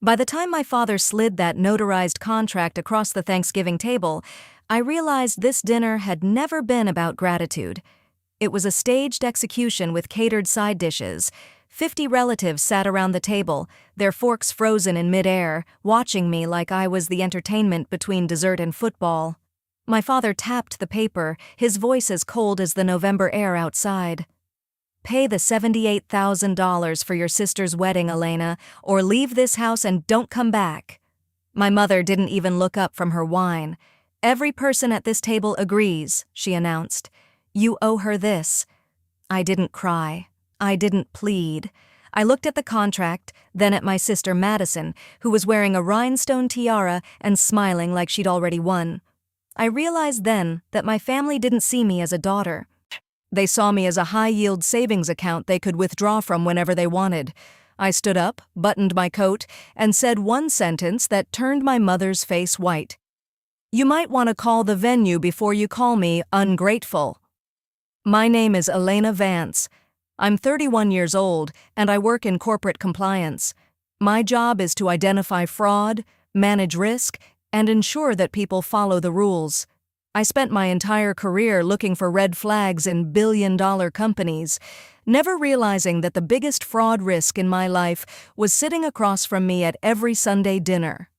By the time my father slid that notarized contract across the Thanksgiving table, I realized this dinner had never been about gratitude. It was a staged execution with catered side dishes. 50 relatives sat around the table, their forks frozen in midair, watching me like I was the entertainment between dessert and football. My father tapped the paper, his voice as cold as the November air outside. "Pay the $78,000 for your sister's wedding, Elena, or leave this house and don't come back." My mother didn't even look up from her wine. "Every person at this table agrees," she announced. "You owe her this." I didn't cry. I didn't plead. I looked at the contract, then at my sister Madison, who was wearing a rhinestone tiara and smiling like she'd already won. I realized then that my family didn't see me as a daughter. They saw me as a high-yield savings account they could withdraw from whenever they wanted. I stood up, buttoned my coat, and said one sentence that turned my mother's face white. "You might want to call the venue before you call me ungrateful." My name is Elena Vance. I'm 31 years old, and I work in corporate compliance. My job is to identify fraud, manage risk, and ensure that people follow the rules. I spent my entire career looking for red flags in billion-dollar companies, never realizing that the biggest fraud risk in my life was sitting across from me at every Sunday dinner.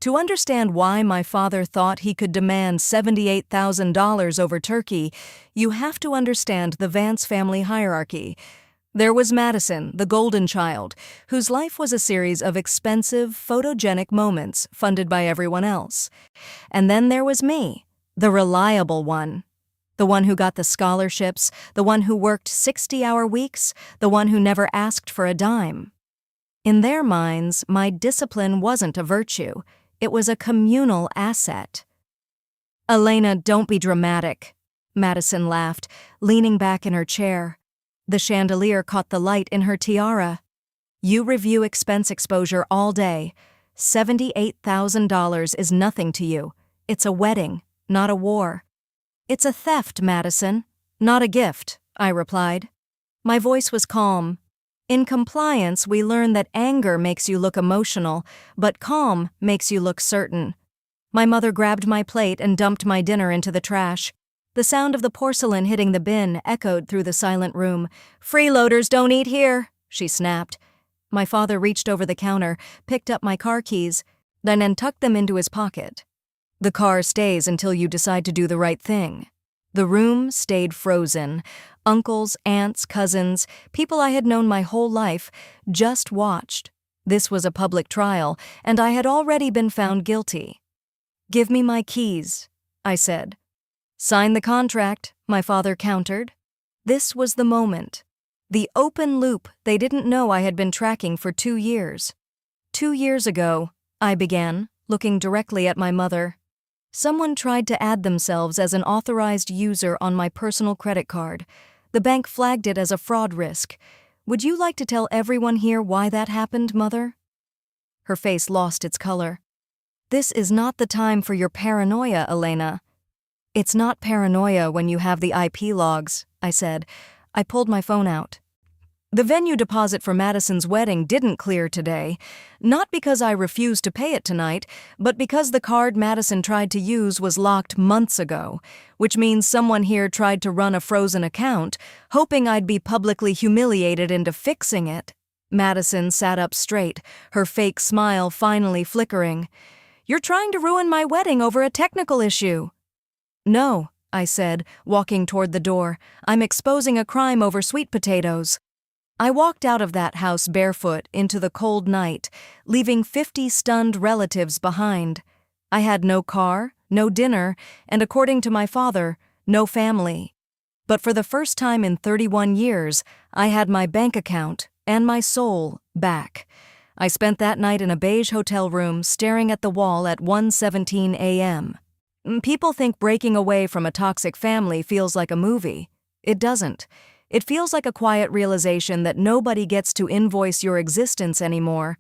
To understand why my father thought he could demand $78,000 over turkey, you have to understand the Vance family hierarchy. There was Madison, the golden child, whose life was a series of expensive, photogenic moments funded by everyone else. And then there was me, the reliable one. The one who got the scholarships, the one who worked 60-hour weeks, the one who never asked for a dime. In their minds, my discipline wasn't a virtue. It was a communal asset. "Elena, don't be dramatic," Madison laughed, leaning back in her chair. The chandelier caught the light in her tiara. "You review expense exposure all day. $78,000 is nothing to you. It's a wedding, not a war." "It's a theft, Madison, not a gift," I replied. My voice was calm. In compliance, we learn that anger makes you look emotional, but calm makes you look certain. My mother grabbed my plate and dumped my dinner into the trash. The sound of the porcelain hitting the bin echoed through the silent room. "Freeloaders don't eat here," she snapped. My father reached over the counter, picked up my car keys, then tucked them into his pocket. "The car stays until you decide to do the right thing." The room stayed frozen. Uncles, aunts, cousins, people I had known my whole life, just watched. This was a public trial, and I had already been found guilty. "Give me my keys," I said. "Sign the contract," my father countered. This was the moment. The open loop they didn't know I had been tracking for 2 years. 2 years ago, I began, looking directly at my mother. Someone tried to add themselves as an authorized user on my personal credit card. The bank flagged it as a fraud risk. "Would you like to tell everyone here why that happened, Mother?" Her face lost its color. "This is not the time for your paranoia, Elena." "It's not paranoia when you have the IP logs," I said. I pulled my phone out. "The venue deposit for Madison's wedding didn't clear today, not because I refused to pay it tonight, but because the card Madison tried to use was locked months ago, which means someone here tried to run a frozen account, hoping I'd be publicly humiliated into fixing it." Madison sat up straight, her fake smile finally flickering. "You're trying to ruin my wedding over a technical issue." "No," I said, walking toward the door. "I'm exposing a crime over sweet potatoes." I walked out of that house barefoot into the cold night, leaving 50 stunned relatives behind. I had no car, no dinner, and according to my father, no family. But for the first time in 31 years, I had my bank account and my soul back. I spent that night in a beige hotel room staring at the wall at 1:17 a.m. People think breaking away from a toxic family feels like a movie. It doesn't. It feels like a quiet realization that nobody gets to invoice your existence anymore.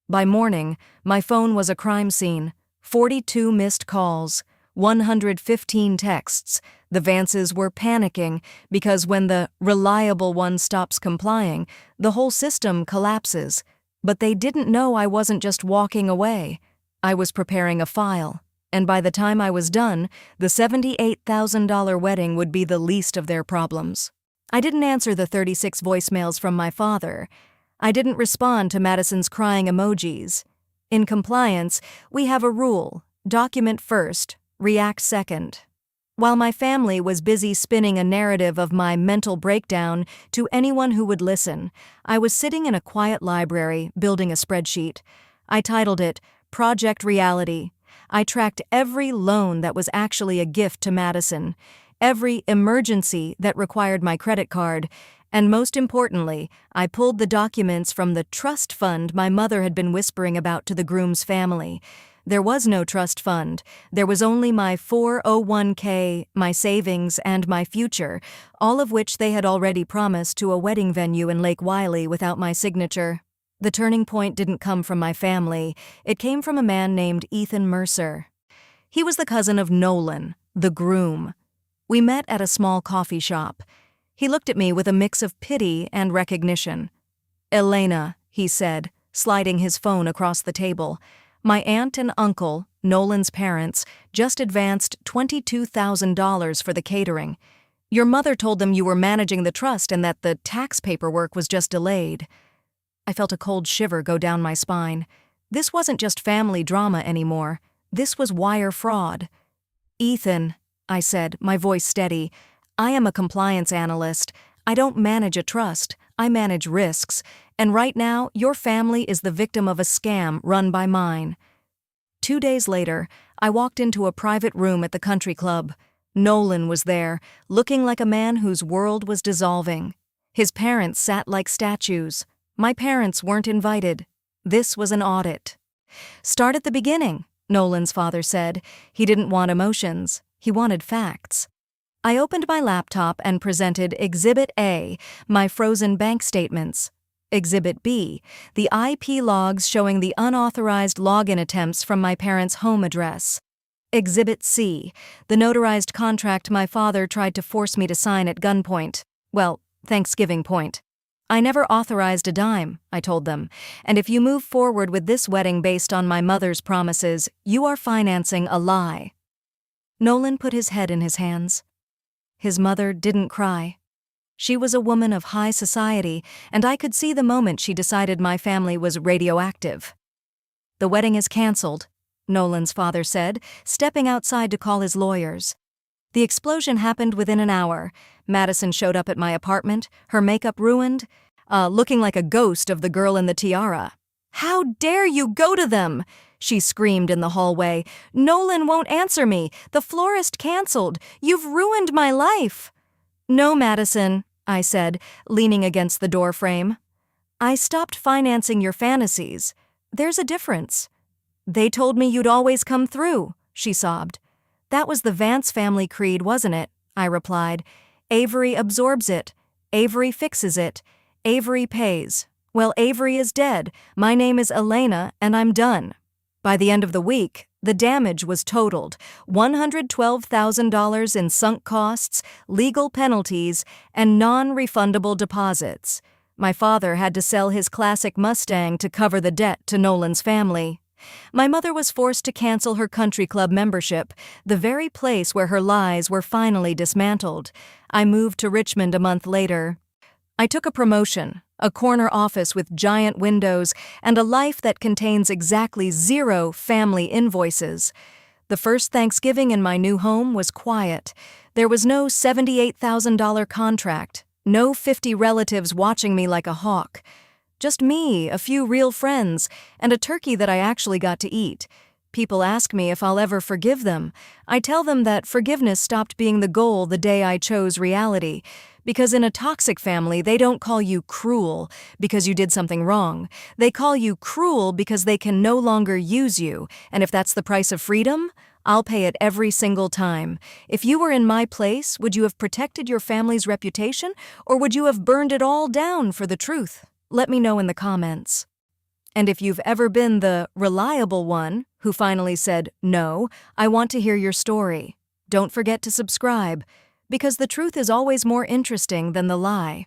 By morning, my phone was a crime scene. 42 missed calls, 115 texts. The Vances were panicking because when the reliable one stops complying, the whole system collapses. But they didn't know I wasn't just walking away. I was preparing a file, and by the time I was done, the $78,000 wedding would be the least of their problems. I didn't answer the 36 voicemails from my father. I didn't respond to Madison's crying emojis. In compliance, we have a rule: document first, react second. While my family was busy spinning a narrative of my mental breakdown to anyone who would listen, I was sitting in a quiet library building a spreadsheet. I titled it Project Reality. I tracked every loan that was actually a gift to Madison, every emergency that required my credit card, and most importantly, I pulled the documents from the trust fund my mother had been whispering about to the Groom's family. There was no trust fund. There was only my 401k, my savings, and my future, all of which they had already promised to a wedding venue in Lake Wylie without my signature. The turning point didn't come from my family. It came from a man named Ethan Mercer. He was the cousin of Nolan, the groom. We met at a small coffee shop. He looked at me with a mix of pity and recognition. "Elena," he said, sliding his phone across the table. "My aunt and uncle, Nolan's parents, just advanced $22,000 for the catering. Your mother told them you were managing the trust and that the tax paperwork was just delayed." I felt a cold shiver go down my spine. This wasn't just family drama anymore. This was wire fraud. "Ethan," I said, my voice steady, "I am a compliance analyst. I don't manage a trust. I manage risks. And right now, your family is the victim of a scam run by mine." 2 days later, I walked into a private room at the country club. Nolan was there, looking like a man whose world was dissolving. His parents sat like statues. My parents weren't invited. This was an audit. "Start at the beginning," Nolan's father said. He didn't want emotions. He wanted facts. I opened my laptop and presented Exhibit A, my frozen bank statements. Exhibit B, the IP logs showing the unauthorized login attempts from my parents' home address. Exhibit C, the notarized contract my father tried to force me to sign at gunpoint. Well, Thanksgiving point. "I never authorized a dime," I told them, "and if you move forward with this wedding based on my mother's promises, you are financing a lie." Nolan put his head in his hands. His mother didn't cry. She was a woman of high society, and I could see the moment she decided my family was radioactive. "The wedding is canceled," Nolan's father said, stepping outside to call his lawyers. The explosion happened within an hour. Madison showed up at my apartment, her makeup ruined, looking like a ghost of the girl in the tiara. "How dare you go to them?" she screamed in the hallway. "Nolan won't answer me. The florist canceled. You've ruined my life." "No, Madison," I said, leaning against the door frame. "I stopped financing your fantasies. There's a difference." "They told me you'd always come through," she sobbed. "That was the Vance family creed, wasn't it?" I replied. "Avery absorbs it. Avery fixes it. Avery pays. Well, Avery is dead. My name is Elena, and I'm done." By the end of the week, the damage was totaled: $112,000 in sunk costs, legal penalties, and non-refundable deposits. My father had to sell his classic Mustang to cover the debt to Nolan's family. My mother was forced to cancel her country club membership, the very place where her lies were finally dismantled. I moved to Richmond a month later. I took a promotion, a corner office with giant windows, and a life that contains exactly 0 family invoices. The first Thanksgiving in my new home was quiet. There was no $78,000 contract, no 50 relatives watching me like a hawk. Just me, a few real friends, and a turkey that I actually got to eat. People ask me if I'll ever forgive them. I tell them that forgiveness stopped being the goal the day I chose reality. Because in a toxic family, they don't call you cruel because you did something wrong. They call you cruel because they can no longer use you, and if that's the price of freedom, I'll pay it every single time. If you were in my place, would you have protected your family's reputation, or would you have burned it all down for the truth? Let me know in the comments. And if you've ever been the reliable one who finally said, "No, I want to hear your story." Don't forget to subscribe, because the truth is always more interesting than the lie.